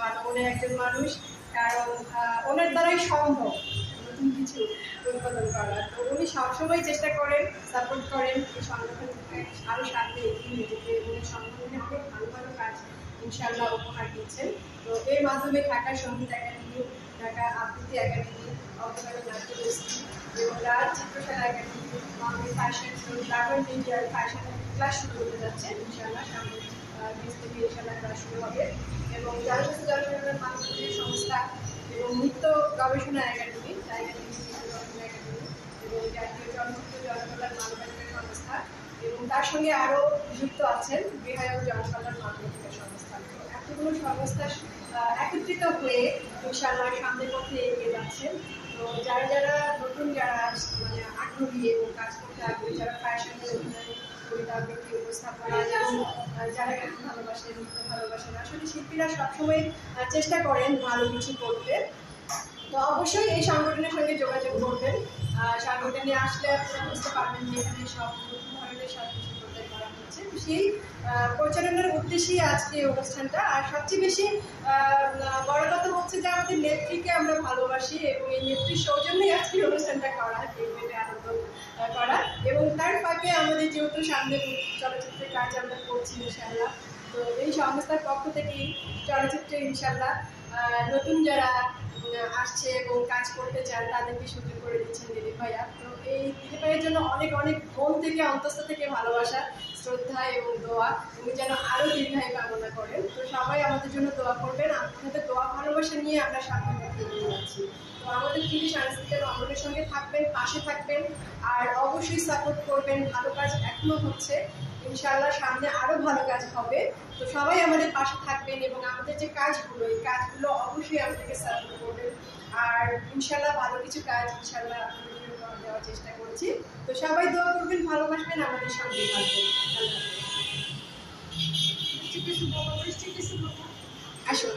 ভালো মনের একজন মানুষ, কারণ ওনার দ্বারাই সম্ভব নতুন কিছু উদ্বোধন করা। তো উনি সবসময় চেষ্টা করেন, সাপোর্ট করেন এই সংগঠনকে আরও সামনে এগিয়ে নিয়ে যেতে। উনি সংগঠনে অনেক ভালো ভালো কাজ ইনশাআল্লাহ উপহার দিচ্ছেন। তো এর মাধ্যমে ঢাকা সঙ্গীত একাডেমি, ঢাকা আবৃত্তি একাডেমি, অবকারী নাট্যগোষ্ঠী এবং রাজ চিত্রশালা একাডেমি, আমাদের ফ্যাশন শো, গ্রামার মিডিয়ার ফ্যাশন ক্লাস শুরু হতে যাচ্ছে ইনশাআল্লাহ। সামনে দেশ থেকে ইনশাআল্লাহ ক্লাস শুরু হবে। এবং জনস্বাস্থ্য জনসংখ্যার মানবাধিকার সংস্থা এবং নৃত্য গবেষণা একাডেমি, এবং জাতীয় চলচ্চিত্র জনকল্যাণ মানবাধিকার সংস্থা, এবং তার সঙ্গে আরও যুক্ত আছেন গৃহায়ণ জনকল্যাণ মানবাধিকার সংস্থা। এতগুলো সংস্থা একত্রিত হয়ে ইনশাআল্লাহ সামনের পথে এগিয়ে যাচ্ছেন। তো যারা যারা নতুন, যারা মানে আগ্রহী এবং কাজ করতে আগ্রহী, যারা ফ্যাশনের অভিনয়, কবিতা আবৃত্তি, উপস্থাপনা এবং যারা গান ভালোবাসেন, নৃত্য ভালোবাসেন, আসলে শিল্পীরা সবসময় চেষ্টা করেন ভালো কিছু করতে। তো অবশ্যই এই সংগঠনের সঙ্গে যোগাযোগ করবেন। সংগঠনে আসলে আপনারা বুঝতে পারবেন যে এখানে সব ধরনের সব কিছু প্রচার করা হচ্ছে। তো সেই প্রচারণার উদ্দেশ্যেই আজকে এই অনুষ্ঠানটা। আর সবচেয়ে বেশি বড় কথা হচ্ছে যে আমাদের নেত্রীকে আমরা ভালোবাসি এবং এই নেত্রীর সৌজন্যেই আজকে অনুষ্ঠানটা করা, আনন্দ করা। এবং তার ফাঁকে আমাদের যেহেতু সামনে চলচ্চিত্রের কাজ আমরা করছি ইনশাআল্লাহ, তো এই সংস্থার পক্ষ থেকেই চলচ্চিত্রে ইনশাআল্লাহ নতুন যারা আসছে এবং কাজ করতে চান তাদেরকে সুযোগ করে দিচ্ছেন দিলীপ ভাইয়া। তো এই দিলীপ ভাইয়ের জন্য অনেক অনেক মন থেকে, অন্তঃস্থ থেকে ভালোবাসা, শ্রদ্ধা এবং দোয়া। উনি যেন আরও দীর্ঘায়ু কামনা করেন। তো সবাই আমাদের জন্য দোয়া করবেন। আপনাদের দোয়া ভালোবাসা নিয়ে আমরা সামনে এগিয়ে যাচ্ছি। তো আমাদের টিভি সাংস্কৃতিক অঙ্গনের সঙ্গে থাকবেন, পাশে থাকবেন, আর অবশ্যই সাপোর্ট করবেন। ভালো কাজ এখনও হচ্ছে, ইনশাআল্লাহ সামনে আরও ভালো কাজ হবে। তো সবাই আমাদের পাশে থাকবেন এবং আমাদের যে কাজগুলো, এই কাজগুলো অবশ্যই আমাদেরকে সাপোর্ট করবেন। আর ইনশাআল্লাহ ভালো কিছু কাজ ইনশাআল্লাহ আপনাদের দেওয়ার চেষ্টা করছি। তো সবাই দোয়া করবেন, ভালোবাসবেন, আমাদের সঙ্গে থাকবেন। আসুন।